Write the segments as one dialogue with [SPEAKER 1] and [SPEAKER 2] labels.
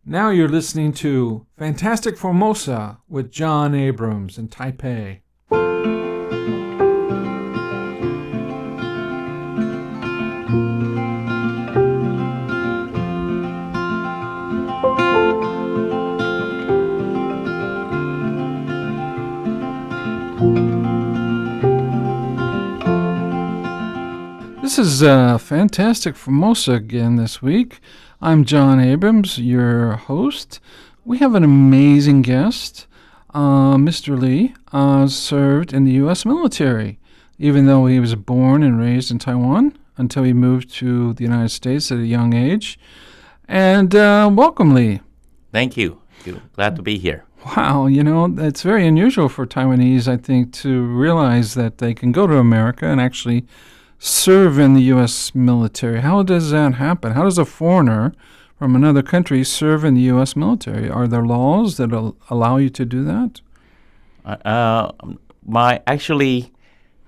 [SPEAKER 1] Now you're listening to Fantastic Formosa with Joh Abrams in Taipei. This is Fantastic Formosa again this week. I'm Joh Abrams, your host. We have an amazing guest. Mr. Lee served in the U.S. military, even though he was born and raised in Taiwan until he moved to the United States at a young age. And welcome, Lee.
[SPEAKER 2] Thank you. Glad to be here.
[SPEAKER 1] Wow, it's very unusual for Taiwanese, I think, to realize that they can go to America and actually serve in the U.S. military. How does that happen? How does a foreigner from another country serve in the U.S. military? Are there laws that allow you to do that?
[SPEAKER 2] I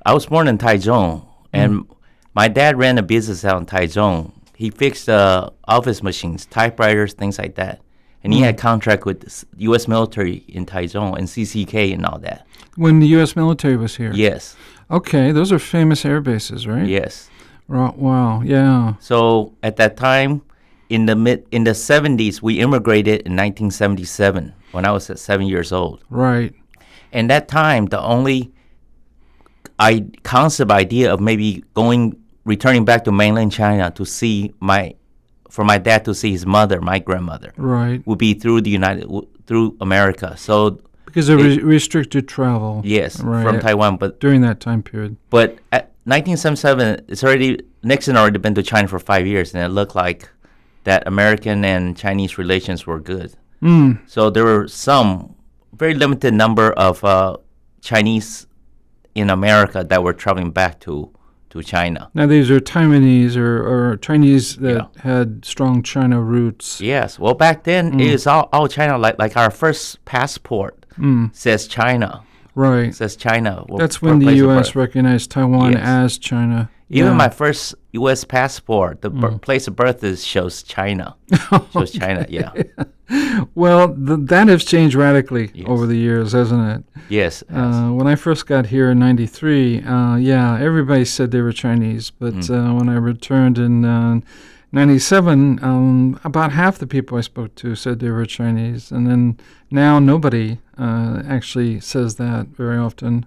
[SPEAKER 2] was born in Taiwan, and my dad ran a business out in Taiwan. He fixed office machines, typewriters, things like that. And he had contract with the U.S. military in Taiwan and CCK and all that. When the
[SPEAKER 1] U.S. military was here?
[SPEAKER 2] Yes.
[SPEAKER 1] Okay, those are famous air bases, right?
[SPEAKER 2] Yes.
[SPEAKER 1] Wow, yeah.
[SPEAKER 2] So at that time, in the 70s, we immigrated in 1977 when I was 7 years old.
[SPEAKER 1] Right.
[SPEAKER 2] And that time, the only concept idea of maybe returning back to mainland China to see for my dad to see his mother, my grandmother,
[SPEAKER 1] right,
[SPEAKER 2] would be through America. So
[SPEAKER 1] because of restricted travel,
[SPEAKER 2] yes,
[SPEAKER 1] right,
[SPEAKER 2] from Taiwan, but
[SPEAKER 1] during that time period.
[SPEAKER 2] But at 1977, Nixon already been to China for 5 years, and it looked like that American and Chinese relations were good. So there were some very limited number of Chinese in America that were traveling back to China.
[SPEAKER 1] Now these are Taiwanese or Chinese that had strong China roots.
[SPEAKER 2] Yes. Well, back then it was all China. Like our first passport says China.
[SPEAKER 1] Right.
[SPEAKER 2] Says China.
[SPEAKER 1] That's when the U.S. recognized Taiwan as China.
[SPEAKER 2] Even my first U.S. passport, the place of birth shows China. Shows China, yeah.
[SPEAKER 1] Well, that has changed radically over the years, hasn't it?
[SPEAKER 2] Yes.
[SPEAKER 1] When I first got here in 93, everybody said they were Chinese. But when I returned in 97, about half the people I spoke to said they were Chinese. And then now nobody actually says that very often.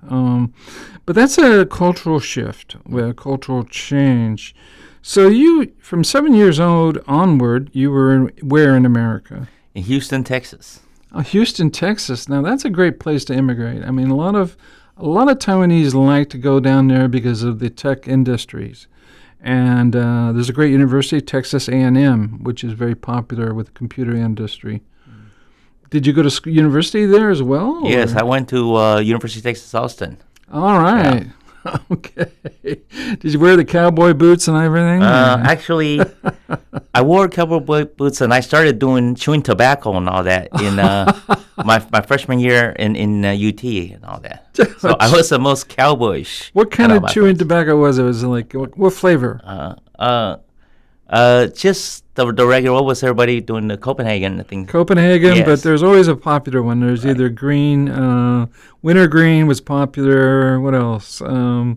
[SPEAKER 1] But that's a cultural shift, a cultural change. So you, from 7 years old onward, you were where in America?
[SPEAKER 2] In Houston, Texas.
[SPEAKER 1] Houston, Texas. Now that's a great place to immigrate. I mean, a lot of Taiwanese like to go down there because of the tech industries. And there's a great university, Texas A&M, which is very popular with the computer industry. Did you go to university there as well?
[SPEAKER 2] Yes, I went to University of Texas, Austin.
[SPEAKER 1] All right. Yeah. Okay. Did you wear the cowboy boots and everything?
[SPEAKER 2] Actually, I wore cowboy boots and I started chewing tobacco and all that in my freshman year in UT and all that. So I was the most cowboyish.
[SPEAKER 1] What kind of chewing tobacco was it? Was it like what flavor?
[SPEAKER 2] Just the regular. What was everybody doing? The Copenhagen, I think.
[SPEAKER 1] Copenhagen, yes. But there's always a popular one. There's either green, wintergreen was popular. What else? I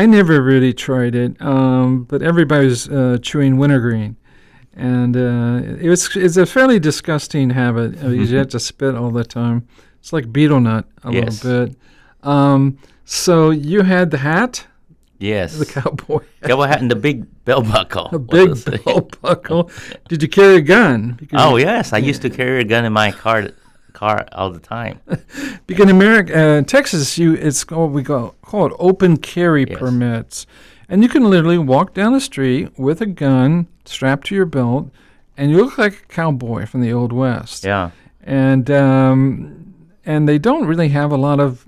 [SPEAKER 1] never really tried it, but everybody was chewing wintergreen, and it's a fairly disgusting habit. You have to spit all the time. It's like betel nut a little bit. So you had the hat.
[SPEAKER 2] Yes.
[SPEAKER 1] The cowboy
[SPEAKER 2] hat and the big belt buckle.
[SPEAKER 1] A big belt buckle. Did you carry a gun?
[SPEAKER 2] Yes. I used to carry a gun in my car all the time.
[SPEAKER 1] Because in Texas, it's we call it open carry permits. And you can literally walk down the street with a gun strapped to your belt, and you look like a cowboy from the Old West.
[SPEAKER 2] Yeah.
[SPEAKER 1] And they don't really have a lot of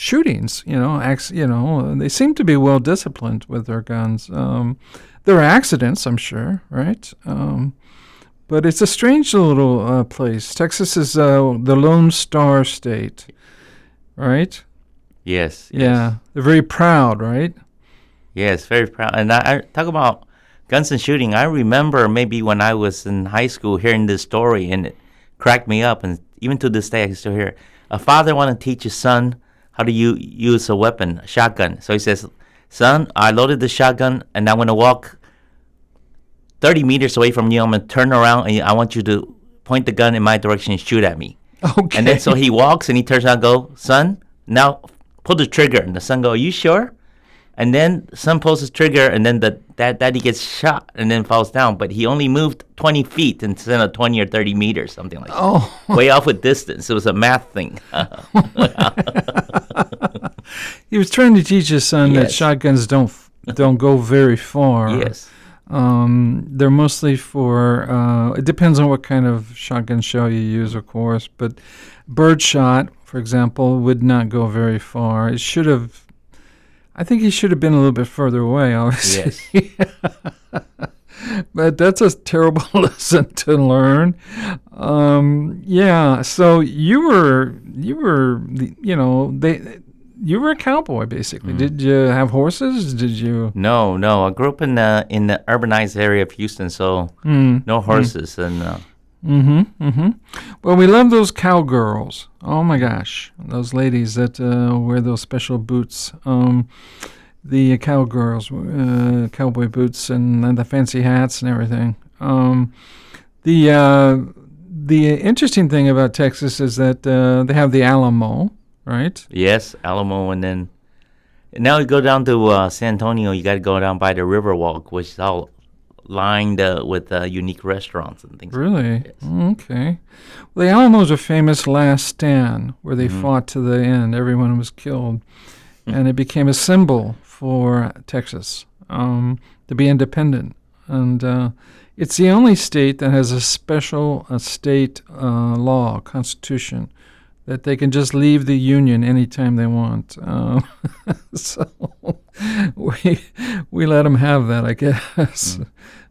[SPEAKER 1] shootings, they seem to be well disciplined with their guns. There are accidents, I'm sure, right? But it's a strange little place. Texas is the Lone Star State, right?
[SPEAKER 2] Yes.
[SPEAKER 1] Yeah, they're very proud, right?
[SPEAKER 2] Yes, very proud. And I talk about Guns and shooting. I remember maybe when I was in high school hearing this story, and it cracked me up. And even to this day, I can still hear it. A father want to teach his son how to use a weapon, a shotgun. So he says, "Son, I loaded the shotgun, and I'm going to walk 30 meters away from you. I'm going to turn around, and I want you to point the gun in my direction and shoot at me."
[SPEAKER 1] Okay.
[SPEAKER 2] And then so he walks, and he turns around and go, "Son, now pull the trigger." And the son go, "Are you sure?" And then the son pulls his trigger, and then daddy gets shot and then falls down. But he only moved 20 feet instead of 20 or 30 meters, something like that. Way off with distance. It was a math thing.
[SPEAKER 1] He was trying to teach his son that
[SPEAKER 2] Yes.
[SPEAKER 1] shotguns don't go very far.
[SPEAKER 2] Yes.
[SPEAKER 1] They're mostly for, it depends on what kind of shotgun shell you use, of course, but birdshot, for example, would not go very far. I think he should have been a little bit further away, obviously.
[SPEAKER 2] Yes.
[SPEAKER 1] But that's a terrible lesson to learn. Yeah, so you were, you were a cowboy, basically. Did you have horses? Did you?
[SPEAKER 2] No. I grew up in the urbanized area of Houston, so no horses. And
[SPEAKER 1] Well, we love those cowgirls. Oh my gosh, those ladies that wear those special boots. The cowgirls, cowboy boots, and the fancy hats and everything. The interesting thing about Texas is that they have the Alamo, right?
[SPEAKER 2] yes, Alamo, and then now you go down to San Antonio, you got to go down by the Riverwalk, which is all lined with unique restaurants and things.
[SPEAKER 1] Really?
[SPEAKER 2] Yes.
[SPEAKER 1] Okay. Well, the Alamo's a famous last stand where they fought to the end. Everyone was killed. And it became a symbol for Texas to be independent. And it's the only state that has a special state law, constitution, that they can just leave the union anytime they want. So we let them have that, I guess.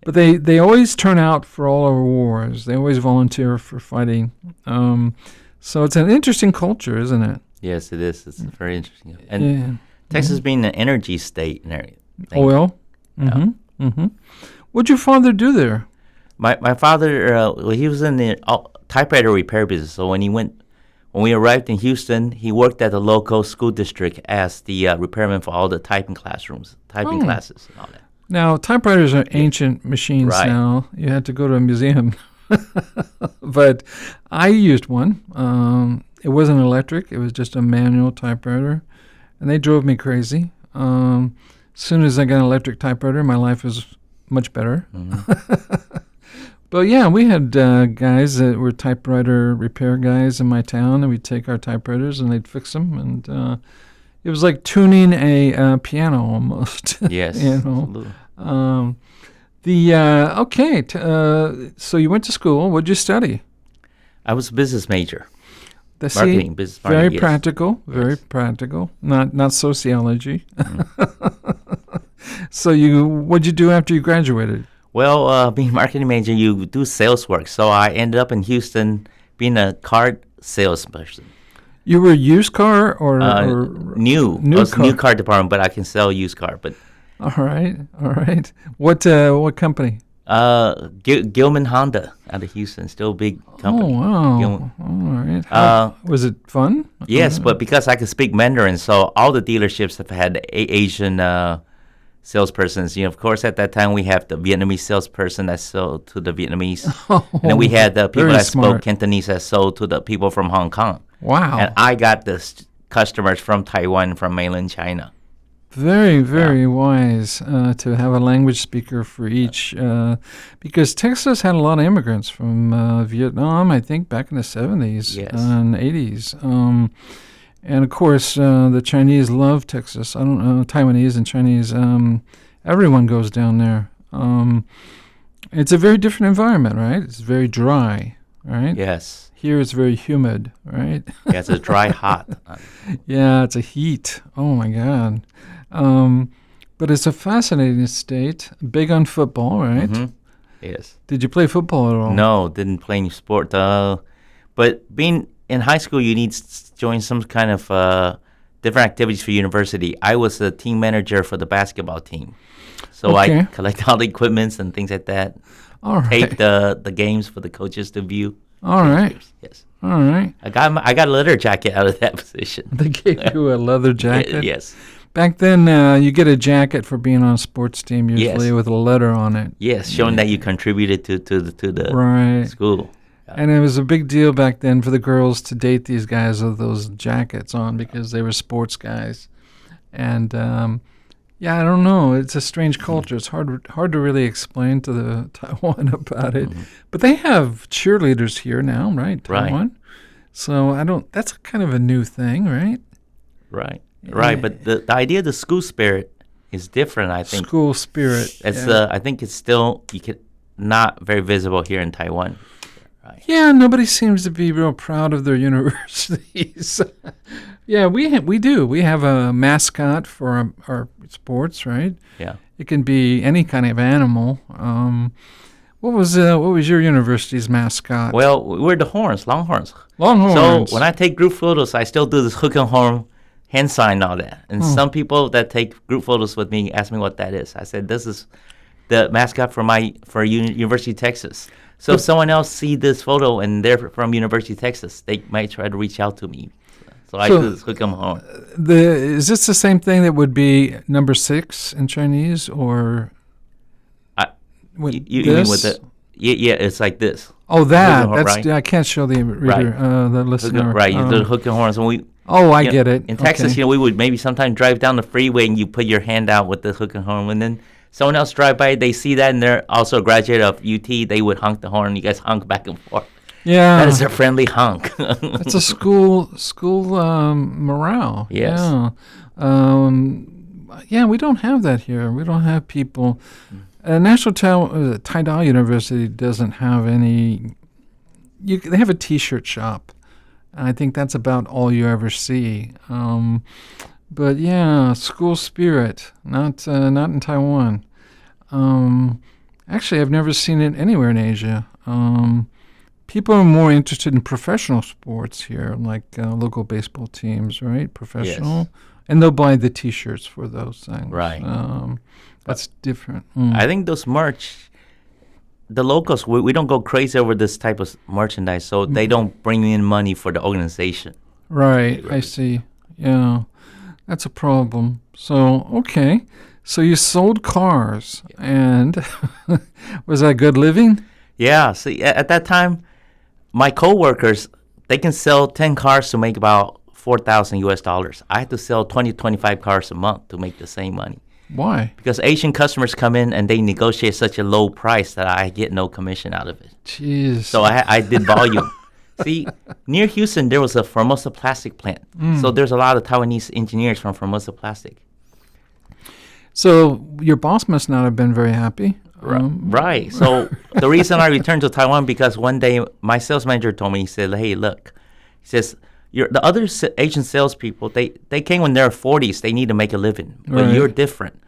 [SPEAKER 1] But they always turn out for all our wars. They always volunteer for fighting. So it's an interesting culture, isn't it?
[SPEAKER 2] Yes, it is. It's very interesting. And Texas being an energy state and everything.
[SPEAKER 1] Oil. What'd your father do there?
[SPEAKER 2] My father, he was in the typewriter repair business. So when we arrived in Houston, he worked at the local school district as the repairman for all the typing classes and all that.
[SPEAKER 1] Now, typewriters are ancient machines now. You had to go to a museum. But I used one. It wasn't electric. It was just a manual typewriter. And they drove me crazy. As soon as I got an electric typewriter, my life was much better. But yeah, we had guys that were typewriter repair guys in my town, and we'd take our typewriters and they'd fix them. And it was like tuning a piano almost.
[SPEAKER 2] Yes,
[SPEAKER 1] absolutely. So you went to school. What did you study?
[SPEAKER 2] I was a business major.
[SPEAKER 1] Business
[SPEAKER 2] marketing,
[SPEAKER 1] very
[SPEAKER 2] yes.
[SPEAKER 1] practical, very
[SPEAKER 2] Yes.
[SPEAKER 1] practical. Not sociology. So what'd you do after you graduated?
[SPEAKER 2] Well, being a marketing major, you do sales work. So I ended up in Houston being a car salesperson.
[SPEAKER 1] You were a used car or
[SPEAKER 2] New. I was
[SPEAKER 1] car.
[SPEAKER 2] new car department, but I can sell used car. But
[SPEAKER 1] All right. What company?
[SPEAKER 2] Gilman Honda out of Houston, still a big company.
[SPEAKER 1] Oh wow!
[SPEAKER 2] Gilman.
[SPEAKER 1] All right. Was it fun?
[SPEAKER 2] Yes, but because I could speak Mandarin, so all the dealerships have had Asian salespersons. Of course, at that time we have the Vietnamese salesperson that sold to the Vietnamese, and then we had the people
[SPEAKER 1] very
[SPEAKER 2] that
[SPEAKER 1] smart.
[SPEAKER 2] spoke Cantonese that sold to the people from Hong Kong.
[SPEAKER 1] Wow.
[SPEAKER 2] And I got the customers from Taiwan, from mainland China.
[SPEAKER 1] Very, very wise to have a language speaker for each, because Texas had a lot of immigrants from Vietnam, I think, back in the 70s
[SPEAKER 2] Yes.
[SPEAKER 1] and 80s. And, of course, the Chinese love Texas. I don't know, Taiwanese and Chinese. Everyone goes down there. It's a very different environment, right? It's very dry, right?
[SPEAKER 2] Yes.
[SPEAKER 1] Here it's very humid, right?
[SPEAKER 2] Yeah, it's a dry, hot.
[SPEAKER 1] Yeah, it's a heat. Oh, my God. But it's a fascinating state. Big on football, right?
[SPEAKER 2] Mhm. Yes.
[SPEAKER 1] Did you play football at all?
[SPEAKER 2] No, didn't play any sport. But being in high school, you need to join some kind of different activities for university. I was the team manager for the basketball team. So I collect all the equipments and things like that.
[SPEAKER 1] All right.
[SPEAKER 2] Tape the games for the coaches to view.
[SPEAKER 1] All right.
[SPEAKER 2] Yes.
[SPEAKER 1] All right.
[SPEAKER 2] I got a leather jacket out of that position.
[SPEAKER 1] They gave you a leather jacket?
[SPEAKER 2] Yes.
[SPEAKER 1] Back then, you get a jacket for being on a sports team, usually with a letter on it.
[SPEAKER 2] Yes, showing that you contributed to the school.
[SPEAKER 1] And it was a big deal back then for the girls to date these guys with those jackets on because they were sports guys. And I don't know. It's a strange culture. It's hard to really explain to the Taiwan about it. Mm-hmm. But they have cheerleaders here now, right? Taiwan. Right. So that's kind of a new thing, right?
[SPEAKER 2] Right. Right, but the idea of the school spirit is different, I think.
[SPEAKER 1] School spirit.
[SPEAKER 2] It's I think it's still not very visible here in Taiwan. Right.
[SPEAKER 1] Yeah, nobody seems to be real proud of their universities. Yeah, we do. We have a mascot for our sports, right?
[SPEAKER 2] Yeah.
[SPEAKER 1] It can be any kind of animal. What was your university's mascot?
[SPEAKER 2] Well, we're the Longhorns.
[SPEAKER 1] Longhorns.
[SPEAKER 2] So when I take group photos, I still do this hook and horn hand sign and all that. And some people that take group photos with me ask me what that is. I said, this is the mascot for University of Texas. So if someone else see this photo and they're from University of Texas, they might try to reach out to me. So I do this hook 'em home.
[SPEAKER 1] Is this the same thing that would be number 6 in Chinese, or
[SPEAKER 2] you mean with the? Yeah, it's like this.
[SPEAKER 1] Oh, that. That's right? I can't show the reader, the listener.
[SPEAKER 2] Right, you do the hook and horns, and we.
[SPEAKER 1] Oh, I get it.
[SPEAKER 2] In Texas, we would maybe sometimes drive down the freeway and you put your hand out with the hook and horn, and then someone else drive by, they see that, and they're also a graduate of UT, they would honk the horn, and you guys honk back and forth.
[SPEAKER 1] Yeah.
[SPEAKER 2] That is a friendly honk.
[SPEAKER 1] It's a school morale.
[SPEAKER 2] Yes.
[SPEAKER 1] Yeah. We don't have that here. We don't have people. National Taidao University doesn't have any. They have a T-shirt shop. I think that's about all you ever see. But yeah, school spirit, not in Taiwan. Actually, I've never seen it anywhere in Asia. People are more interested in professional sports here, like local baseball teams, right? Professional. Yes. And they'll buy the T-shirts for those things.
[SPEAKER 2] Right.
[SPEAKER 1] That's different.
[SPEAKER 2] I think those merch, the locals, we don't go crazy over this type of merchandise, so they don't bring in money for the organization.
[SPEAKER 1] Right, I see. Yeah, that's a problem. So, okay. So you sold cars, and was that good living?
[SPEAKER 2] Yeah. See, at that time, my coworkers, they can sell 10 cars to make about $4,000 US. I had to sell 20, 25 cars a month to make the same money.
[SPEAKER 1] Why?
[SPEAKER 2] Because Asian customers come in and they negotiate such a low price that I get no commission out of it.
[SPEAKER 1] Jeez.
[SPEAKER 2] So I did volume. See, near Houston, there was a Formosa plastic plant. So there's a lot of Taiwanese engineers from Formosa Plastic.
[SPEAKER 1] So your boss must not have been very happy.
[SPEAKER 2] Right. So the reason I returned to Taiwan, because one day my sales manager told me, he said, hey, look, he says, the other Asian salespeople, they came when they're 40s. They need to make a living. But you're different.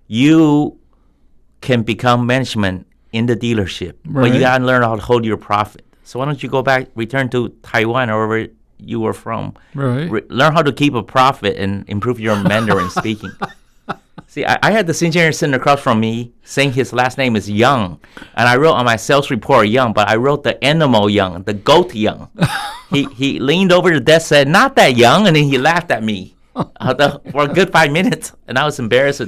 [SPEAKER 2] You can become management in the dealership. But you got to learn how to hold your profit. So why don't you go back, return to Taiwan or wherever you were from.
[SPEAKER 1] Right.
[SPEAKER 2] Learn how to keep a profit and improve your Mandarin speaking. See, I had this engineer sitting across from me saying his last name is Young. And I wrote on my sales report Young, but I wrote the animal Young, the goat Young. He leaned over the desk, said, not that young, and then he laughed at me for a good 5 minutes. And I was embarrassed.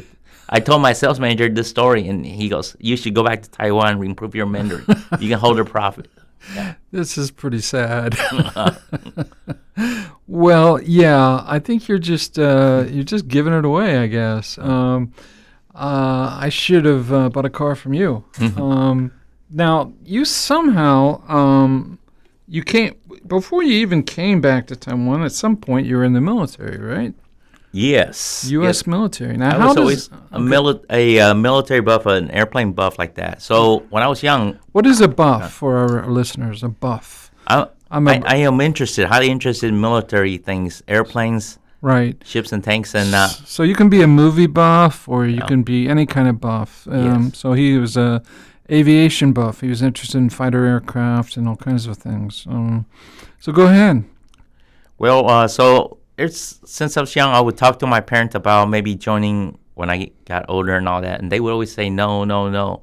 [SPEAKER 2] I told my sales manager this story, and he goes, you should go back to Taiwan and improve your Mandarin. You can hold a profit. Yeah.
[SPEAKER 1] This is pretty sad. Well, yeah, I think you're just giving it away, I guess. I should have bought a car from you. Now, you somehow, you came, before you even came back to Taiwan, at some point you were in the military, right?
[SPEAKER 2] Yes.
[SPEAKER 1] U.S. military. Now,
[SPEAKER 2] I was always a military buff, an airplane buff like that. So when I was young.
[SPEAKER 1] What is a buff for our listeners, a buff?
[SPEAKER 2] I am highly interested in military things, airplanes,
[SPEAKER 1] right,
[SPEAKER 2] ships and tanks. And
[SPEAKER 1] so you can be a movie buff or you can be any kind of buff.
[SPEAKER 2] Yes.
[SPEAKER 1] So he was a aviation buff. He was interested in fighter aircraft and all kinds of things. So go ahead.
[SPEAKER 2] Well, so it's since I was young, I would talk to my parents about maybe joining when I got older and all that, and they would always say no, no, no.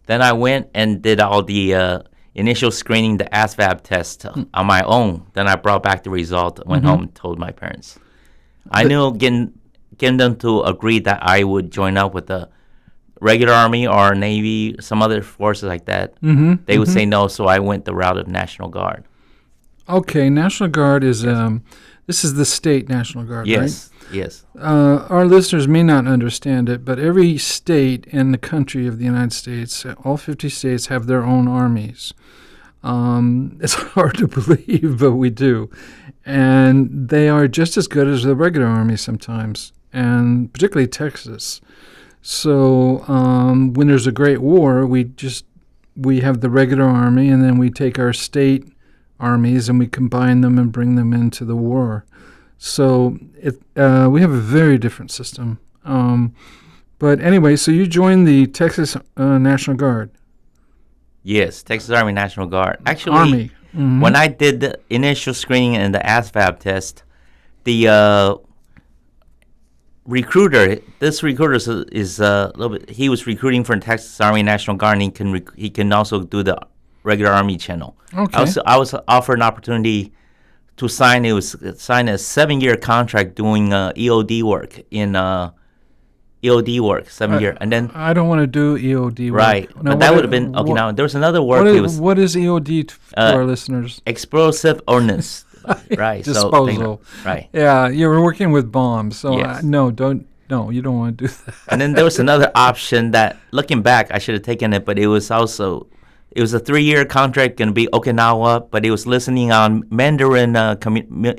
[SPEAKER 2] Then I went and did all the initial screening, the ASVAB test on my own. Then I brought back the result, went home and told my parents. I knew getting them to agree that I would join up with the regular Army or Navy, some other forces like that. They would say no, so I went the route of National Guard.
[SPEAKER 1] Okay, National Guard is this is the state National Guard, right?
[SPEAKER 2] Yes.
[SPEAKER 1] Our listeners may not understand it, but every state in the country of the United States, all 50 states, have their own armies. It's hard to believe, but we do. And they are just as good as the regular army sometimes, and particularly Texas. So when there's a great war, we have the regular army, and then we take our state armies and we combine them and bring them into the war. So we have a very different system. But anyway, so you joined the Texas National Guard.
[SPEAKER 2] Yes, Texas Army National Guard. Actually,
[SPEAKER 1] Army.
[SPEAKER 2] When I did the initial screening and the ASVAB test, the this recruiter is a little bit. He was recruiting for the Texas Army National Guard, and he can also do the regular Army channel.
[SPEAKER 1] Okay.
[SPEAKER 2] I was offered an opportunity to sign a 7-year contract doing EOD work in 7 year, and then
[SPEAKER 1] I don't want to do EOD work.
[SPEAKER 2] Right,
[SPEAKER 1] Now,
[SPEAKER 2] but that would have been okay. Now there was another work.
[SPEAKER 1] What is EOD for our listeners?
[SPEAKER 2] Explosive ordnance, right?
[SPEAKER 1] Disposal.
[SPEAKER 2] Right.
[SPEAKER 1] Yeah, you were working with bombs, so
[SPEAKER 2] Yes.
[SPEAKER 1] you don't want to do that.
[SPEAKER 2] And then there was another option that, looking back, I should have taken it, but it was a 3-year contract, going to be Okinawa, but it was listening on Mandarin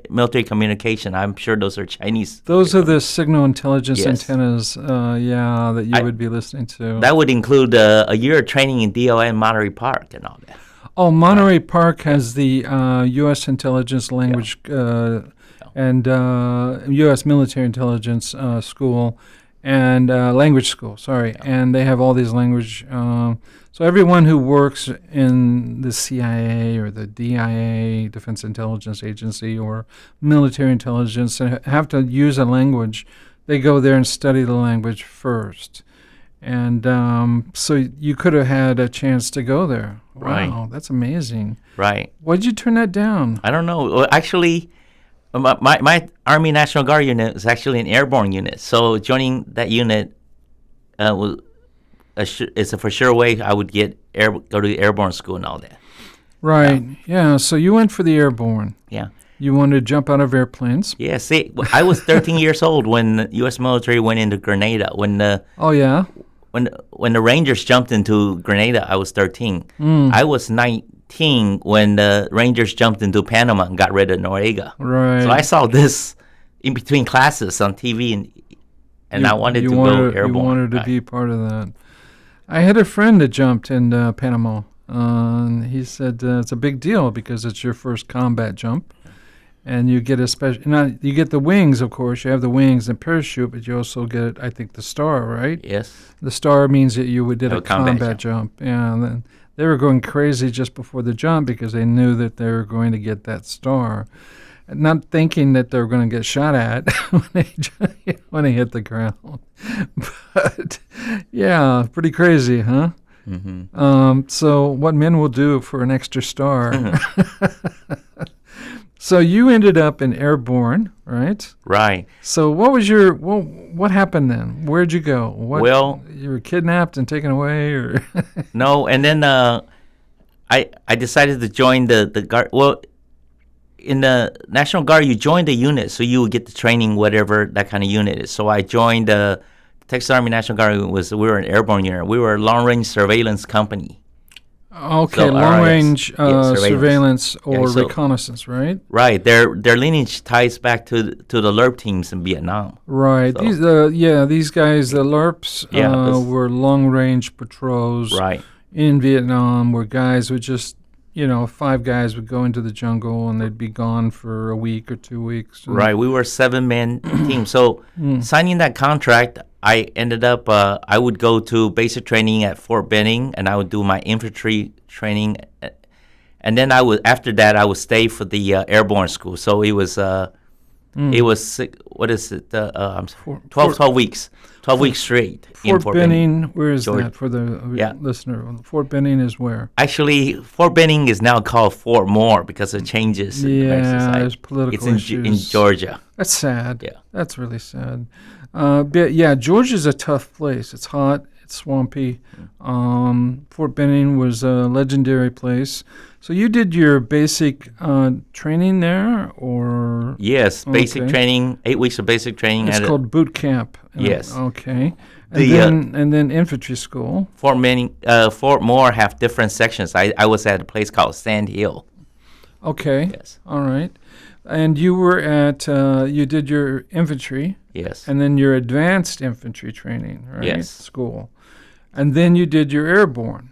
[SPEAKER 2] military communication. I'm sure those are Chinese.
[SPEAKER 1] Those are the signal intelligence
[SPEAKER 2] Yes.
[SPEAKER 1] antennas, that you would be listening to.
[SPEAKER 2] That would include a year of training in DOA and Monterey Park and all that.
[SPEAKER 1] Oh, Monterey Park has the U.S. intelligence language and U.S. military intelligence school and language school, and they have all these language. So everyone who works in the CIA or the DIA, Defense Intelligence Agency, or military intelligence and have to use a language, they go there and study the language first. And so you could have had a chance to go there. Wow,
[SPEAKER 2] Right.
[SPEAKER 1] That's amazing.
[SPEAKER 2] Right.
[SPEAKER 1] Why did you turn that down?
[SPEAKER 2] I don't know. Well, actually, my Army National Guard unit is actually an airborne unit. So joining that unit it's a for sure way I would go to the airborne school and all that.
[SPEAKER 1] Right. Yeah. So you went for the airborne.
[SPEAKER 2] Yeah.
[SPEAKER 1] You wanted to jump out of airplanes.
[SPEAKER 2] Yeah. See, I was 13 years old when the U.S. military went into Grenada.
[SPEAKER 1] Oh yeah.
[SPEAKER 2] When the Rangers jumped into Grenada, I was 13. I was 19 when the Rangers jumped into Panama and got rid of Noriega.
[SPEAKER 1] Right.
[SPEAKER 2] So I saw this in between classes on TV, and I wanted to go airborne.
[SPEAKER 1] You wanted to
[SPEAKER 2] Right.
[SPEAKER 1] be part of that. I had a friend that jumped in Panama. He said it's a big deal because it's your first combat jump, and you get you get the wings, of course. You have the wings and parachute, but you also get, I think, the star, right?
[SPEAKER 2] Yes.
[SPEAKER 1] The star means that you did
[SPEAKER 2] Have
[SPEAKER 1] a combat jump. Yeah, and then they were going crazy just before the jump because they knew that they were going to get that star, not thinking that they were going to get shot at when they hit the ground. But yeah, pretty crazy, huh?
[SPEAKER 2] Mm-hmm.
[SPEAKER 1] So what men will do for an extra star. So you ended up in Airborne, right?
[SPEAKER 2] Right.
[SPEAKER 1] So what happened then? Where'd you go? You were kidnapped and taken away, or?
[SPEAKER 2] No, and then I decided to join the Guard. Well, in the National Guard, you join the unit, so you would get the training, whatever that kind of unit is. So I joined the Texas Army National Guard. We were an airborne unit. We were a long-range surveillance company.
[SPEAKER 1] Okay,
[SPEAKER 2] So
[SPEAKER 1] long-range
[SPEAKER 2] surveillance.
[SPEAKER 1] surveillance or
[SPEAKER 2] so-
[SPEAKER 1] reconnaissance, right?
[SPEAKER 2] Right. Their lineage ties back to the LRP teams in Vietnam.
[SPEAKER 1] Right.
[SPEAKER 2] So-
[SPEAKER 1] These guys, the LRPs, were long-range patrols.
[SPEAKER 2] Right.
[SPEAKER 1] In Vietnam, where guys would just, 5 guys would go into the jungle and they'd be gone for a week or 2 weeks.
[SPEAKER 2] Right. We were a 7-man team. So signing that contract, I ended up, I would go to basic training at Fort Benning, and I would do my infantry training. And then after that, I would stay for the airborne school. So it was It was what is it? 12 weeks. 12 weeks straight in
[SPEAKER 1] Fort
[SPEAKER 2] Fort
[SPEAKER 1] Benning, where is
[SPEAKER 2] Georgia.
[SPEAKER 1] that for the listener? Fort Benning is where?
[SPEAKER 2] Actually, Fort Benning is now called Fort Moore because of changes in the Mexican side.
[SPEAKER 1] There's political
[SPEAKER 2] It's in Georgia.
[SPEAKER 1] That's sad.
[SPEAKER 2] Yeah.
[SPEAKER 1] That's really sad. But yeah, Georgia's a tough place. It's hot. It's swampy. Fort Benning was a legendary place. So you did your basic training there, or?
[SPEAKER 2] Yes, basic training, 8 weeks of basic training.
[SPEAKER 1] It's called boot camp.
[SPEAKER 2] Yes.
[SPEAKER 1] Okay. And then infantry school.
[SPEAKER 2] Fort Moore have different sections. I was at a place called Sand Hill.
[SPEAKER 1] Okay.
[SPEAKER 2] Yes.
[SPEAKER 1] All right. And you were at, you did your infantry.
[SPEAKER 2] Yes.
[SPEAKER 1] And then your advanced infantry training, right?
[SPEAKER 2] Yes.
[SPEAKER 1] School. And then you did your airborne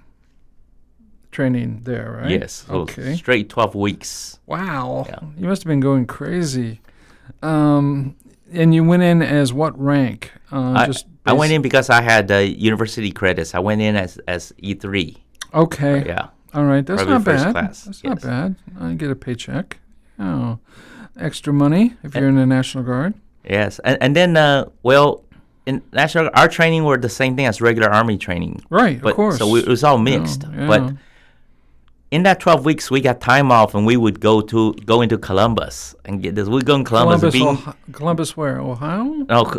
[SPEAKER 1] training there, right?
[SPEAKER 2] Yes.
[SPEAKER 1] Okay.
[SPEAKER 2] Straight 12 weeks.
[SPEAKER 1] Wow.
[SPEAKER 2] Yeah.
[SPEAKER 1] You must have been going crazy. And you went in as what rank?
[SPEAKER 2] I went in because I had university credits. I went in as E3.
[SPEAKER 1] Okay.
[SPEAKER 2] Yeah.
[SPEAKER 1] All right. That's
[SPEAKER 2] Probably
[SPEAKER 1] not
[SPEAKER 2] first
[SPEAKER 1] bad.
[SPEAKER 2] class.
[SPEAKER 1] That's not bad. I get a paycheck. Oh. Extra money if you're in the National Guard.
[SPEAKER 2] Yes. And then, in National Guard, our training were the same thing as regular Army training.
[SPEAKER 1] Right, of course.
[SPEAKER 2] So it was all mixed.
[SPEAKER 1] Yeah.
[SPEAKER 2] But in that 12 weeks, we got time off, and we would go into Columbus and get this. We'd go in Columbus.
[SPEAKER 1] Columbus where? Ohio?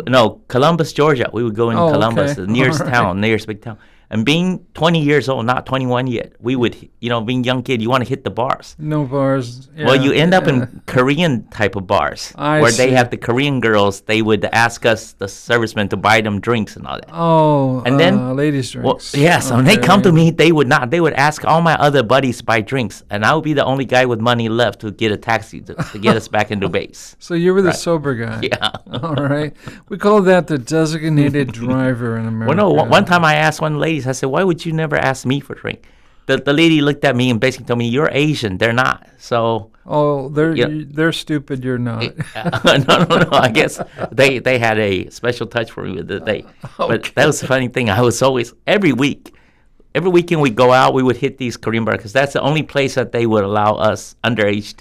[SPEAKER 2] No, Columbus, Georgia. We would go in Columbus, the nearest town, nearest big town. And being 20 years old, not 21 yet, we would, being young kid, you want to hit the bars.
[SPEAKER 1] No bars. Yeah,
[SPEAKER 2] well, you end up in Korean type of bars where they have the Korean girls. They would ask us, the servicemen, to buy them drinks and all that.
[SPEAKER 1] Oh,
[SPEAKER 2] and then
[SPEAKER 1] ladies' drinks.
[SPEAKER 2] Well, yes, when they come to me, they would not. They would ask all my other buddies to buy drinks, and I would be the only guy with money left to get a taxi to get us back into base.
[SPEAKER 1] So you were the sober guy.
[SPEAKER 2] Yeah.
[SPEAKER 1] All right. We call that the designated driver in America.
[SPEAKER 2] Well, no. One time I asked one lady, I said, "Why would you never ask me for a drink?" The lady looked at me and basically told me, "You're Asian. They're not." So.
[SPEAKER 1] Oh, they're stupid. You're not.
[SPEAKER 2] No. I guess they had a special touch for me that day. Okay. But that was the funny thing. I was always every weekend we go out. We would hit these Korean bars because that's the only place that they would allow us underage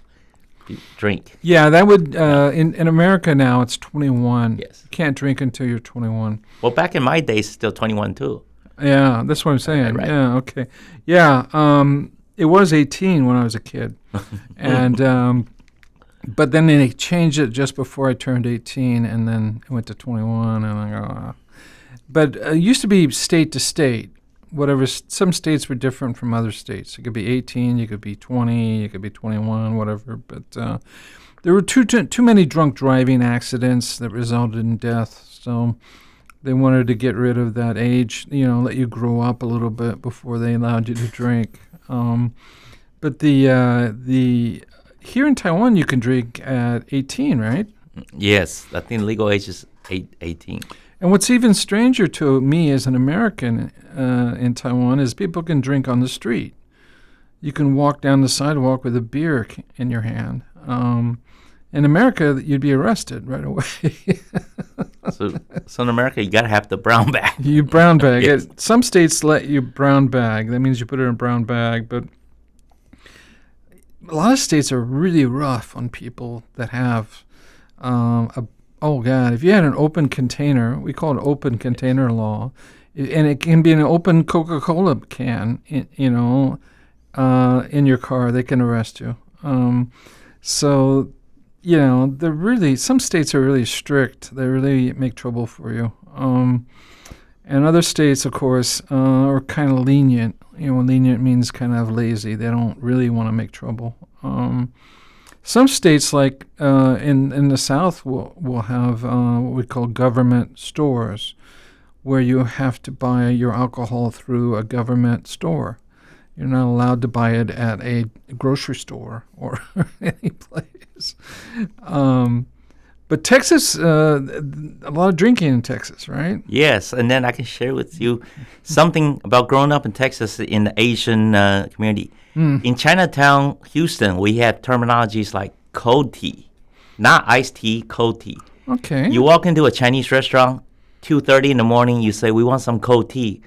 [SPEAKER 2] to drink.
[SPEAKER 1] Yeah, that would in America now it's 21.
[SPEAKER 2] Yes,
[SPEAKER 1] you can't drink until you're 21.
[SPEAKER 2] Well, back in my days, it's still 21 too.
[SPEAKER 1] Yeah, that's what I'm saying.
[SPEAKER 2] Right.
[SPEAKER 1] Yeah, okay. Yeah, it was 18 when I was a kid, and but then they changed it just before I turned 18, and then it went to 21, and I go, But it used to be state to state. Whatever, some states were different from other states. It could be 18, you could be 20, you could be 21, whatever. But there were too many drunk driving accidents that resulted in death, so they wanted to get rid of that age, let you grow up a little bit before they allowed you to drink. But the here in Taiwan, you can drink at 18, right?
[SPEAKER 2] Yes, I think legal age is 18.
[SPEAKER 1] And what's even stranger to me as an American in Taiwan is people can drink on the street. You can walk down the sidewalk with a beer in your hand. In America, you'd be arrested right away.
[SPEAKER 2] So in America, you got to have the brown bag.
[SPEAKER 1] You brown bag.
[SPEAKER 2] Yes.
[SPEAKER 1] Some states let you brown bag. That means you put it in a brown bag. But a lot of states are really rough on people that have if you had an open container, we call it open container law, and it can be an open Coca-Cola can, in your car, they can arrest you. So, they're really, some states are really strict. They really make trouble for you. And other states, of course, are kind of lenient. Lenient means kind of lazy. They don't really want to make trouble. Some states, like in the South, will have what we call government stores, where you have to buy your alcohol through a government store. You're not allowed to buy it at a grocery store or any place. But Texas, a lot of drinking in Texas, right?
[SPEAKER 2] Yes, and then I can share with you something about growing up in Texas in the Asian community. In Chinatown, Houston, we have terminologies like cold tea, not iced tea, cold tea.
[SPEAKER 1] Okay.
[SPEAKER 2] You walk into a Chinese restaurant, 2:30 in the morning, you say, "We want some cold tea."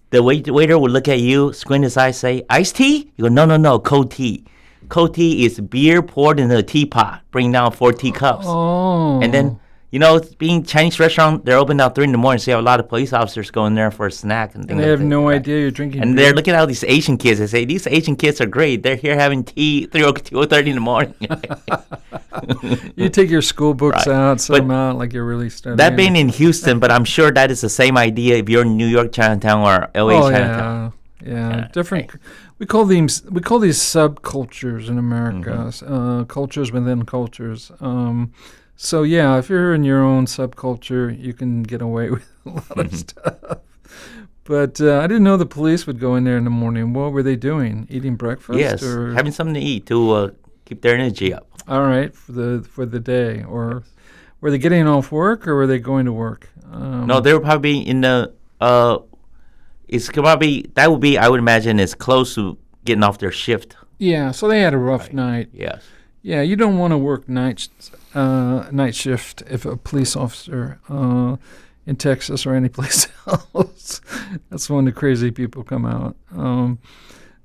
[SPEAKER 2] The waiter will look at you, squint his eyes, say, "Iced tea?" You go, No, cold tea. cold tea is beer poured in a teapot, bring down 4 teacups.
[SPEAKER 1] Oh.
[SPEAKER 2] And then, being Chinese restaurant, they're open till 3 in the morning. So you have a lot of police officers going there for a snack and things
[SPEAKER 1] And they
[SPEAKER 2] like
[SPEAKER 1] have
[SPEAKER 2] that.
[SPEAKER 1] no idea you're drinking
[SPEAKER 2] And
[SPEAKER 1] beer.
[SPEAKER 2] they're looking at all these Asian kids. They say, these Asian kids are great. They're here having tea 2:30 in the morning.
[SPEAKER 1] You take your school books
[SPEAKER 2] Right.
[SPEAKER 1] out, set
[SPEAKER 2] But
[SPEAKER 1] them out like you're really studying.
[SPEAKER 2] That being in Houston, but I'm sure that is the same idea if you're in New York Chinatown or LA Chinatown.
[SPEAKER 1] Yeah. Different. We call these subcultures in America. Cultures within cultures. So yeah, if you're in your own subculture, you can get away with a lot of stuff. But I didn't know the police would go in there in the morning. What were they doing? Eating breakfast?
[SPEAKER 2] Yes,
[SPEAKER 1] or?
[SPEAKER 2] having something to eat to keep their energy up.
[SPEAKER 1] All right, for the day, or were they getting off work, or were they going to work?
[SPEAKER 2] No, they were probably in the. It's probably that would be, I would imagine, is close to getting off their shift.
[SPEAKER 1] Yeah, so they had a rough night.
[SPEAKER 2] Yes.
[SPEAKER 1] Yeah, you don't want to work night shift if a police officer in Texas or any place else. That's when the crazy people come out.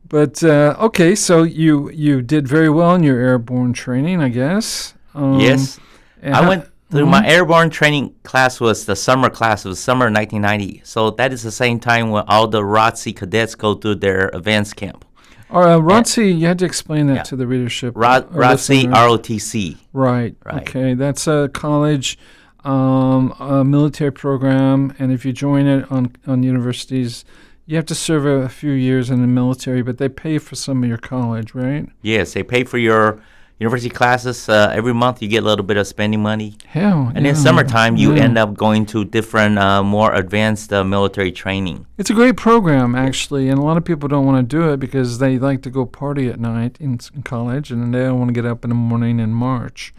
[SPEAKER 1] But okay, so you did very well in your airborne training, I guess.
[SPEAKER 2] Yes, I went through my airborne training class. Was the summer class. It was summer 1990. So that is the same time when all the ROTC cadets go through their advanced camp.
[SPEAKER 1] ROTC, you had to explain that to the readership.
[SPEAKER 2] ROTC, ROTC.
[SPEAKER 1] Right. Okay, that's a college a military program, and if you join it on universities, you have to serve a few years in the military, but they pay for some of your college, right?
[SPEAKER 2] Yes, they pay for your university classes. Every month you get a little bit of spending money.
[SPEAKER 1] Hell,
[SPEAKER 2] and in summertime, you end up going to different, more advanced military training.
[SPEAKER 1] It's a great program, actually, and a lot of people don't want to do it because they like to go party at night in college, and they don't want to get up in the morning and march.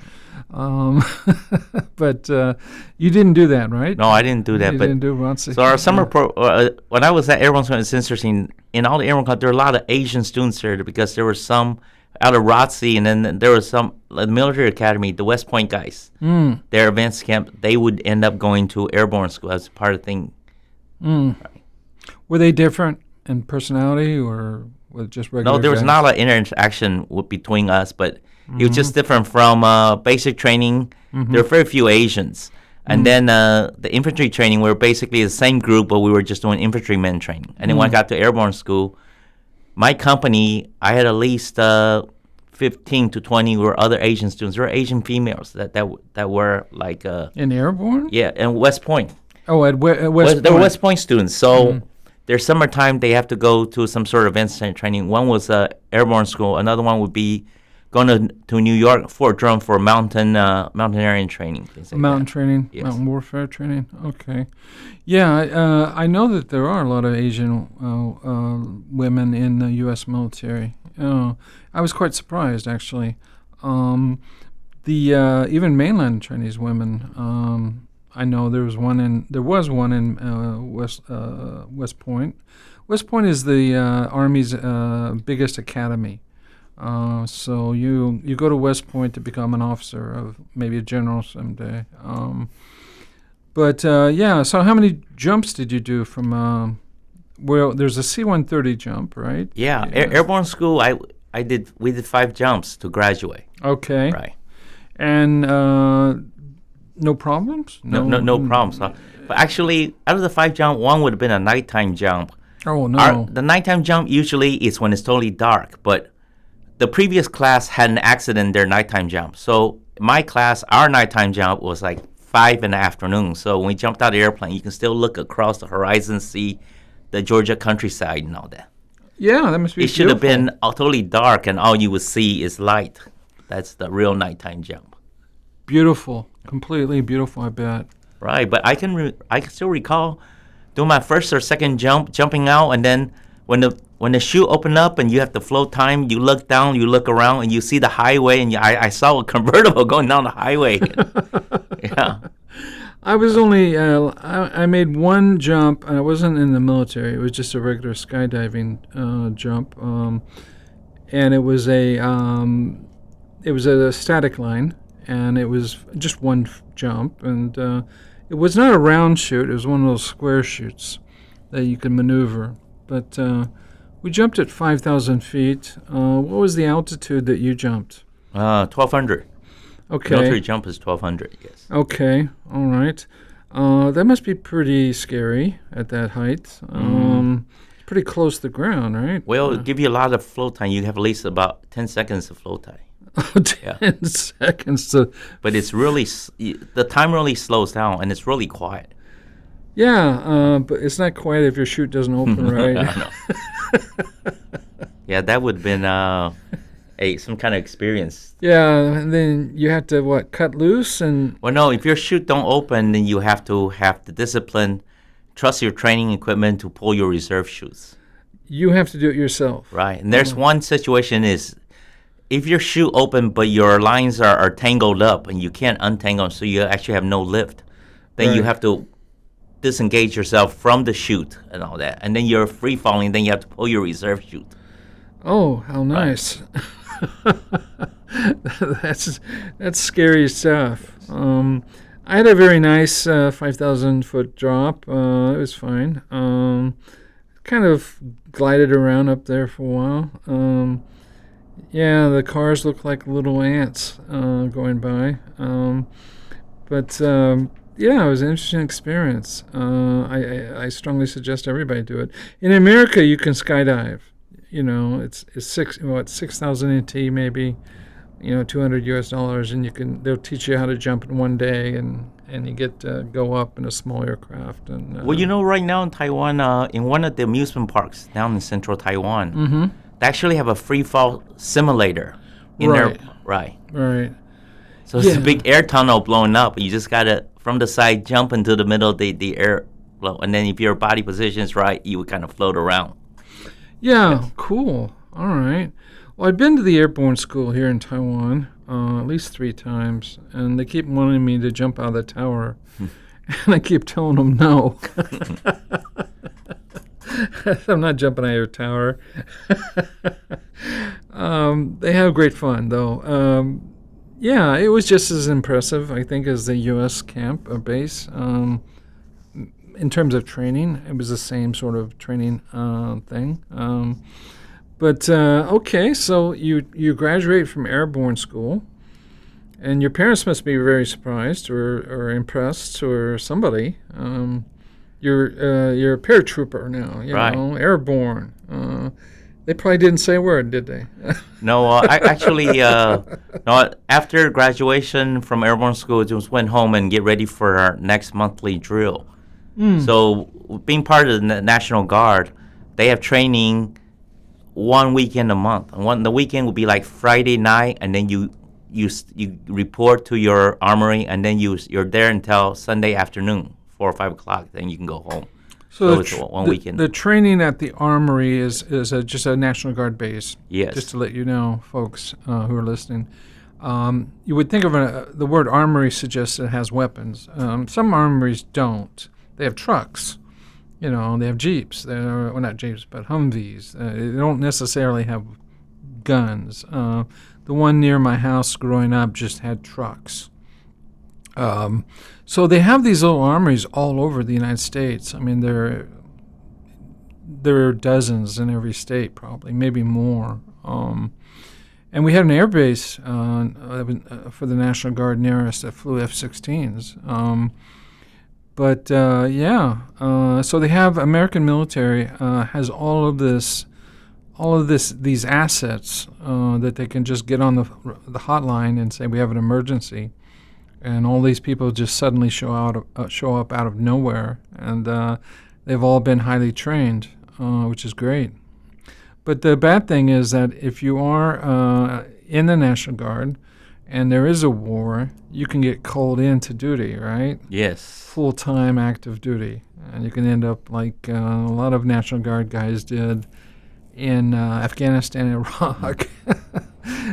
[SPEAKER 1] But you didn't do that, right?
[SPEAKER 2] No, I didn't do that.
[SPEAKER 1] You didn't do ROTC.
[SPEAKER 2] So our summer when I was at Airborne School, it's interesting. In all the Airborne clubs, there were a lot of Asian students there because there were some out of ROTC, and then there was some the military academy, the West Point guys. Their advanced camp, they would end up going to Airborne School as part of the thing. Right.
[SPEAKER 1] Were they different in personality or was just regular?
[SPEAKER 2] No, there was not a lot of interaction between us, but it was just different from basic training. There were very few Asians. And then the infantry training, we were basically the same group, but we were just doing infantrymen training. And then when I got to Airborne School, my company, I had at least 15 to 20 were other Asian students. There were Asian females that were like...
[SPEAKER 1] in Airborne?
[SPEAKER 2] Yeah, and West Point.
[SPEAKER 1] Oh, at West Point.
[SPEAKER 2] They were West Point students. So their summertime, they have to go to some sort of advanced training. One was Airborne School. Another one would be going to New York, Fort Drum for mountaineering training.
[SPEAKER 1] Mountain training,
[SPEAKER 2] yes.
[SPEAKER 1] Mountain warfare training. Okay. Yeah, I know that there are a lot of Asian women in the U.S. military. I was quite surprised, actually. Even mainland Chinese women. I know there was one in West Point. West Point is the Army's biggest academy. So you go to West Point to become an officer, of maybe a general someday. So how many jumps did you do from? Well, there's a C-130 jump, right?
[SPEAKER 2] Yeah, Airborne School. We did 5 jumps to graduate.
[SPEAKER 1] Okay.
[SPEAKER 2] Right.
[SPEAKER 1] And no problems?
[SPEAKER 2] No problems. But actually, out of the 5 jump, one would have been a nighttime jump.
[SPEAKER 1] Oh no.
[SPEAKER 2] The nighttime jump usually is when it's totally dark, but the previous class had an accident in their nighttime jump. So my class, our nighttime jump was like 5 in the afternoon. So when we jumped out of the airplane, you can still look across the horizon, see the Georgia countryside and all that.
[SPEAKER 1] Yeah, that must be
[SPEAKER 2] It should have been totally dark, and all you would see is light. That's the real nighttime jump.
[SPEAKER 1] Beautiful. Completely beautiful, I bet.
[SPEAKER 2] Right, but I can still recall doing my first or second jump, jumping out, and then when the chute opened up and you have to float time, you look down, you look around, and you see the highway, and I saw a convertible going down the highway. Yeah.
[SPEAKER 1] I was only, I made one jump. I wasn't in the military. It was just a regular skydiving jump. And it was a static line, and it was just one jump. And it was not a round chute. It was one of those square chutes that you could maneuver. But We jumped at 5,000 feet. What was the altitude that you jumped?
[SPEAKER 2] 1,200.
[SPEAKER 1] Okay.
[SPEAKER 2] Military jump is 1,200, yes.
[SPEAKER 1] Okay, all right. That must be pretty scary at that height. Pretty close to the ground, right?
[SPEAKER 2] Well, it'll give you a lot of float time. You have at least about 10 seconds of float time.
[SPEAKER 1] 10 seconds to...
[SPEAKER 2] But it's really, the time really slows down, and it's really quiet.
[SPEAKER 1] Yeah, but it's not quiet if your chute doesn't open, right?
[SPEAKER 2] Yeah, that would have been some kind of experience.
[SPEAKER 1] Yeah, and then you have to, cut loose and...
[SPEAKER 2] Well, no, if your chute don't open, then you have to have the discipline, trust your training equipment to pull your reserve chutes.
[SPEAKER 1] You have to do it yourself.
[SPEAKER 2] Right, and there's one situation is, if your chute open but your lines are tangled up and you can't untangle them, so you actually have no lift, then you have to disengage yourself from the chute and all that. And then you're free falling, then you have to pull your reserve chute.
[SPEAKER 1] Oh, how nice. That's scary stuff. I had a very nice 5,000 foot drop. It was fine. Kind of glided around up there for a while. Yeah, the cars look like little ants going by. Yeah, it was an interesting experience. I strongly suggest everybody do it. In America, you can skydive. It's 6,000 NT maybe, $200 US, and they'll teach you how to jump in one day, and you get to go up in a small aircraft. And
[SPEAKER 2] well, right now in Taiwan, in one of the amusement parks down in central Taiwan, they actually have a free fall simulator in there. Right. So it's a big air tunnel blowing up, and you just gotta from the side jump into the middle of the air flow, and then if your body position is right, you would kind of float around.
[SPEAKER 1] Yeah, cool. All right. Well, I've been to the Airborne school here in Taiwan at least 3 times, and they keep wanting me to jump out of the tower, and I keep telling them no. I'm not jumping out of your tower. They have great fun, though. Yeah, it was just as impressive, I think, as the U.S. camp or base. In terms of training, it was the same sort of training thing. Okay, so you graduate from Airborne school, and your parents must be very surprised or impressed, or somebody. You're a paratrooper now,
[SPEAKER 2] right.
[SPEAKER 1] Airborne. They probably didn't say a word, did they?
[SPEAKER 2] No, I actually, no, after graduation from Airborne school, just went home and get ready for our next monthly drill. So being part of the National Guard, they have training 1 weekend a month. And the weekend would be like Friday night, and then you report to your armory, and then you're there until Sunday afternoon, 4 or 5 o'clock. Then you can go home. So it's 1 weekend.
[SPEAKER 1] The training at the armory is just a National Guard base.
[SPEAKER 2] Yes.
[SPEAKER 1] Just to let you know, folks who are listening. You would think of the word armory suggests it has weapons. Some armories don't. They have trucks, they have Jeeps. Well, not Jeeps, but Humvees. They don't necessarily have guns. The one near my house growing up just had trucks. So they have these little armories all over the United States. I mean, there are dozens in every state, probably, maybe more. And we had an air base for the National Guard near us that flew F-16s. So they have American military has all of these assets that they can just get on the hotline and say we have an emergency, and all these people just suddenly show up out of nowhere, and they've all been highly trained, which is great. But the bad thing is that if you are in the National Guard and there is a war, you can get called into duty, right?
[SPEAKER 2] Yes.
[SPEAKER 1] Full-time active duty. And you can end up like a lot of National Guard guys did in Afghanistan and Iraq.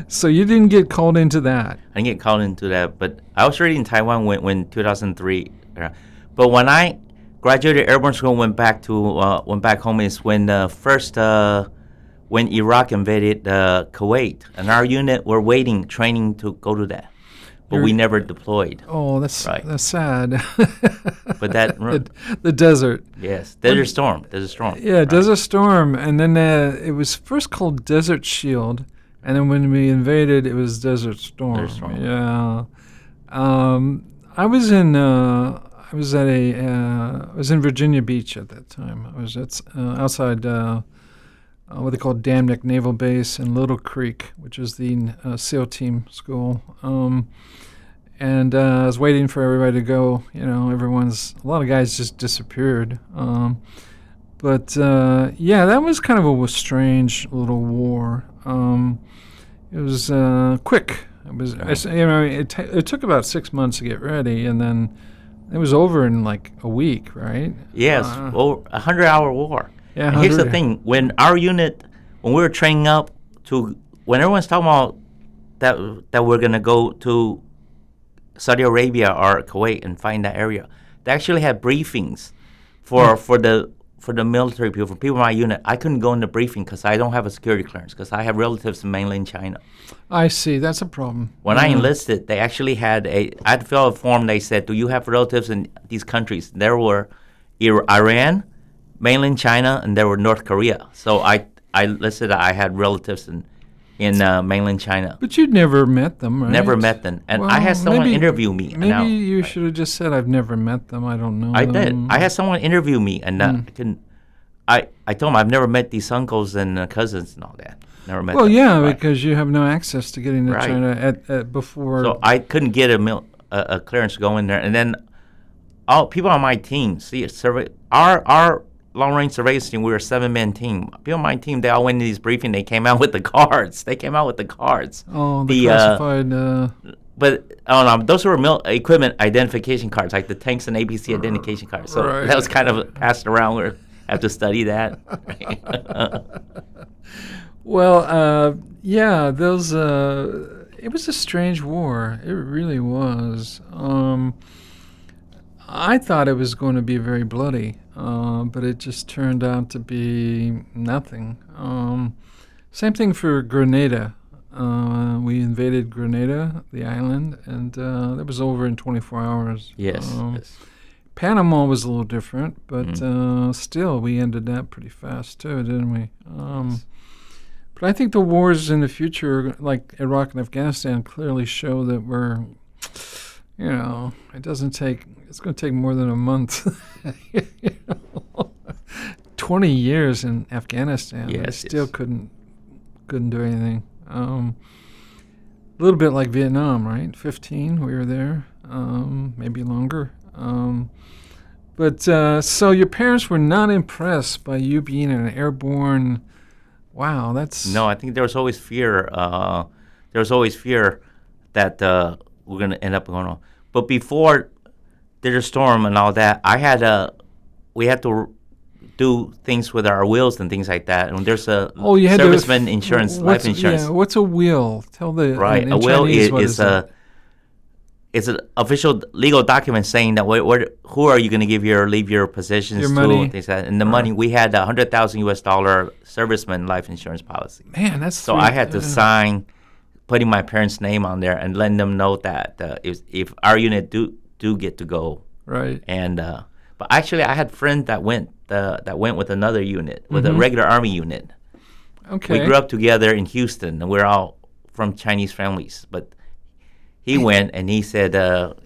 [SPEAKER 1] So you didn't get called into that.
[SPEAKER 2] I didn't get called into that, but I was already in Taiwan when 2003. But when I graduated Airborne school, went back home is when when Iraq invaded Kuwait, and our unit were training to go to that. but we never deployed.
[SPEAKER 1] Oh, that's
[SPEAKER 2] Right.
[SPEAKER 1] that's sad.
[SPEAKER 2] But that
[SPEAKER 1] the desert.
[SPEAKER 2] yes, Desert Storm.
[SPEAKER 1] Yeah,
[SPEAKER 2] right.
[SPEAKER 1] Desert Storm, and then it was first called Desert Shield, and then when we invaded, it was Desert Storm.
[SPEAKER 2] Desert Storm.
[SPEAKER 1] Yeah. I was in Virginia Beach at that time. I was outside what they call Dam Neck Naval Base in Little Creek, which is the SEAL team school. And I was waiting for everybody to go. You know, a lot of guys just disappeared. But that was kind of a strange little war. It was quick. It was, it took about 6 months to get ready, and then it was over in like a week, right?
[SPEAKER 2] Yes, a 100-hour war.
[SPEAKER 1] Yeah.
[SPEAKER 2] And here's the thing: when we were training up when everyone's talking about that we're gonna go to Saudi Arabia or Kuwait and find that area, they actually had briefings for the military people, for people in my unit. I couldn't go in the briefing because I don't have a security clearance because I have relatives in mainland China.
[SPEAKER 1] I see. That's a problem.
[SPEAKER 2] When I enlisted, they actually had I had to fill out a form. They said, do you have relatives in these countries? There were Iran, mainland China, and there were North Korea. So I listed I had relatives in mainland China.
[SPEAKER 1] But you'd never met them, right?
[SPEAKER 2] Never met them. And I had someone interview me.
[SPEAKER 1] Maybe you should have just said, I've never met them. I don't know
[SPEAKER 2] I
[SPEAKER 1] them.
[SPEAKER 2] did. I had someone interview me, and I told them I've never met these uncles and cousins and all that. Never met them.
[SPEAKER 1] Well, yeah,
[SPEAKER 2] Right.
[SPEAKER 1] because you have no access to getting to
[SPEAKER 2] Right.
[SPEAKER 1] China at before.
[SPEAKER 2] So I couldn't get a clearance to go in there. And then people on my team, our long-range surveillance team, we were a 7-man team. People on my team, they all went to these briefings. They came out with the cards.
[SPEAKER 1] Oh, the classified.
[SPEAKER 2] But I don't know. Those were equipment identification cards, like the tanks and ABC identification cards. So
[SPEAKER 1] Right.
[SPEAKER 2] that was kind of passed around. We have to study that.
[SPEAKER 1] Well, those. It was a strange war. It really was. I thought it was going to be very bloody, but it just turned out to be nothing. Same thing for Grenada. We invaded Grenada, the island, and that was over in 24 hours.
[SPEAKER 2] Yes.
[SPEAKER 1] Panama was a little different, but still, we ended that pretty fast too, didn't we? But I think the wars in the future, like Iraq and Afghanistan, clearly show that we're, it's going to take more than a month. 20 years in Afghanistan, they still couldn't do anything. A little bit like Vietnam, right? 15, we were there, maybe longer. But so your parents were not impressed by you being an airborne. Wow, that's...
[SPEAKER 2] No, I think there was always fear. That we're going to end up going on. But before Desert Storm and all that, we had to do things with our wills and things like that. And there's a serviceman insurance, life insurance.
[SPEAKER 1] Yeah, what's a will? Tell the...
[SPEAKER 2] Right, a will is an official legal document saying that who are you going to leave your possessions
[SPEAKER 1] your
[SPEAKER 2] to?
[SPEAKER 1] Money.
[SPEAKER 2] Things like that. And the money, we had $100,000 serviceman life insurance policy.
[SPEAKER 1] Man, that's...
[SPEAKER 2] So I had to sign, putting my parents' name on there and letting them know that if our unit do get to go.
[SPEAKER 1] Right.
[SPEAKER 2] And but actually, I had friends that went with another unit, with a regular Army unit.
[SPEAKER 1] Okay.
[SPEAKER 2] We grew up together in Houston, and we're all from Chinese families. But he went, and he said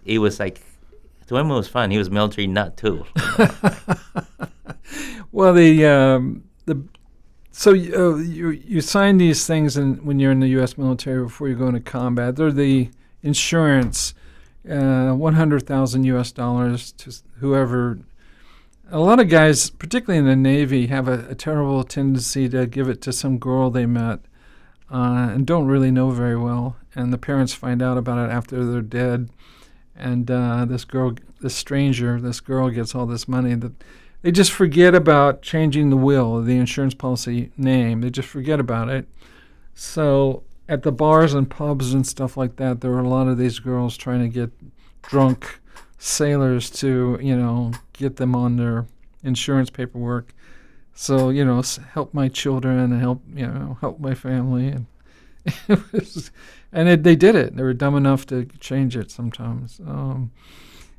[SPEAKER 2] he was like, to him it was fun. He was a military nut too.
[SPEAKER 1] Well, so you sign these things when you're in the U.S. military before you go into combat. They're the insurance, $100,000 to whoever. A lot of guys, particularly in the Navy, have a terrible tendency to give it to some girl they met and don't really know very well. And the parents find out about it after they're dead. And this girl gets all this money that they just forget about changing the will, the insurance policy name. They just forget about it. So at the bars and pubs and stuff like that, there were a lot of these girls trying to get drunk sailors to, get them on their insurance paperwork. So, help my children and help my family. And They did it. They were dumb enough to change it sometimes.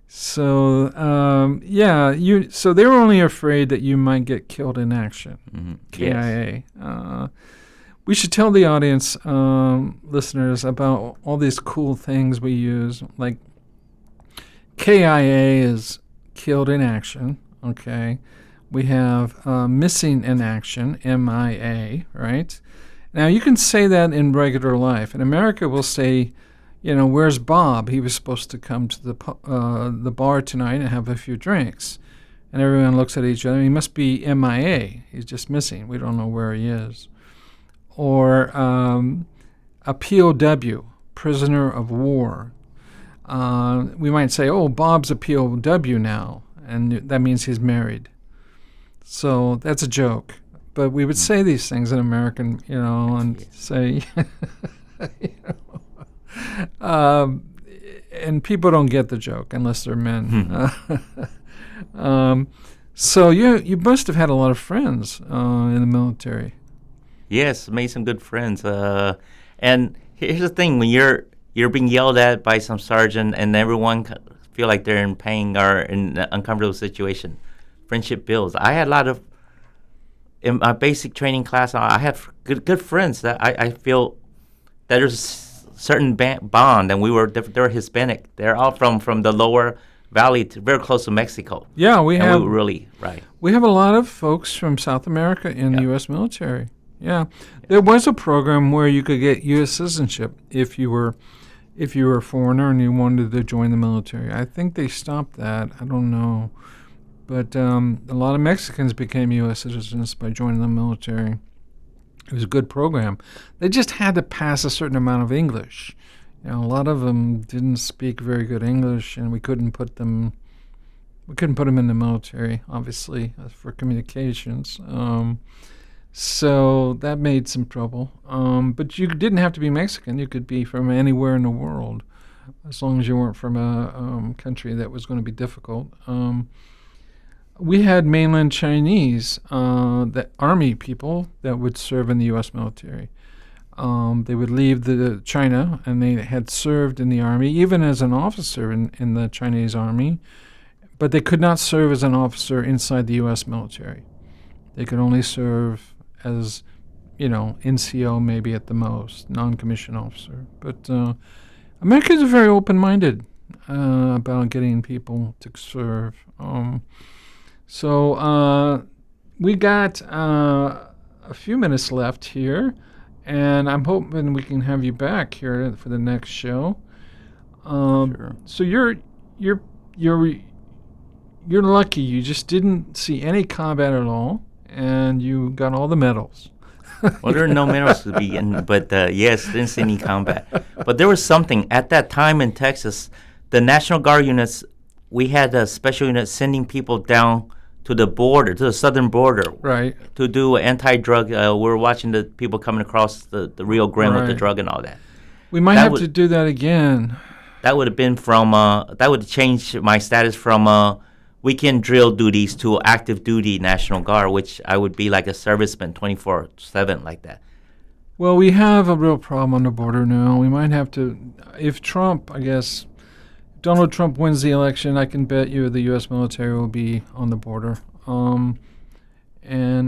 [SPEAKER 1] So they were only afraid that you might get killed in action.
[SPEAKER 2] Mm-hmm.
[SPEAKER 1] KIA.
[SPEAKER 2] Yes.
[SPEAKER 1] We should tell the audience, listeners, about all these cool things we use. Like KIA is killed in action. Okay. We have missing in action, MIA, right? Now, you can say that in regular life. In America, we'll say, where's Bob? He was supposed to come to the bar tonight and have a few drinks. And everyone looks at each other. He must be MIA. He's just missing. We don't know where he is. Or a POW, prisoner of war. We might say, oh, Bob's a POW now, and that means he's married. So that's a joke. But we would say these things in American, and say, and people don't get the joke unless they're men. So you must have had a lot of friends in the military.
[SPEAKER 2] Yes, made some good friends. And here's the thing: when you're being yelled at by some sergeant, and everyone feel like they're in pain or in an uncomfortable situation, friendship builds. I had a lot of in my basic training class. I had good friends that I feel that there's a certain bond, and they were Hispanic. They're all from the lower valley, very close to Mexico.
[SPEAKER 1] Yeah, we have a lot of folks from South America in the U.S. military. Yeah, there was a program where you could get U.S. citizenship if you were a foreigner and you wanted to join the military. I think they stopped that. I don't know. But a lot of Mexicans became U.S. citizens by joining the military. It was a good program. They just had to pass a certain amount of English. A lot of them didn't speak very good English, and we couldn't put them in the military, obviously, for communications. So that made some trouble. But you didn't have to be Mexican. You could be from anywhere in the world, as long as you weren't from a country that was going to be difficult. We had mainland Chinese, the army people that would serve in the U.S. military. They would leave China, and they had served in the army, even as an officer in the Chinese army, but they could not serve as an officer inside the U.S. military. They could only serve as, NCO maybe at the most, non-commissioned officer. But Americans are very open-minded about getting people to serve. So we got a few minutes left here, and I'm hoping we can have you back here for the next show.
[SPEAKER 2] Sure.
[SPEAKER 1] So you're lucky. You just didn't see any combat at all, and you got all the medals.
[SPEAKER 2] Well, there are no medals to be in, but yes, didn't see any combat. But there was something at that time in Texas. The National Guard units, we had a special unit sending people down to the border, to the southern border,
[SPEAKER 1] right,
[SPEAKER 2] to do anti-drug. We were watching the people coming across the Rio Grande with the drug and all that.
[SPEAKER 1] We might have to do that again.
[SPEAKER 2] That would have been that would change my status from weekend drill duties to active duty National Guard, which I would be like a serviceman 24/7 like that.
[SPEAKER 1] Well, we have a real problem on the border now. We might have to, if Donald Trump wins the election, I can bet you the U.S. military will be on the border. And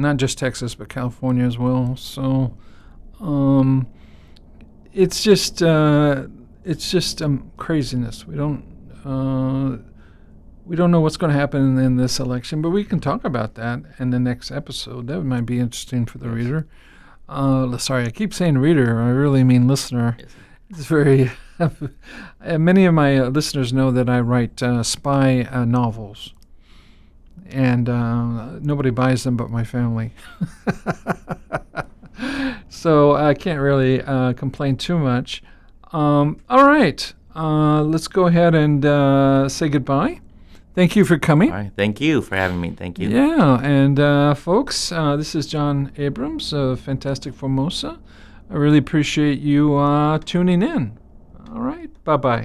[SPEAKER 1] not just Texas, but California as well. So it's just craziness. We don't know what's going to happen in this election, but we can talk about that in the next episode. That might be interesting for the reader. Sorry, I keep saying reader. I really mean listener.
[SPEAKER 2] Yes.
[SPEAKER 1] It's very... many of my listeners know that I write spy novels, and nobody buys them but my family. So I can't really complain too much. All right, let's go ahead and say goodbye. Thank you for coming.
[SPEAKER 2] All right, thank you for having me. Thank you.
[SPEAKER 1] Yeah, and folks, this is Joh Abrams of Fantastic Formosa. I really appreciate you tuning in. All right, bye-bye.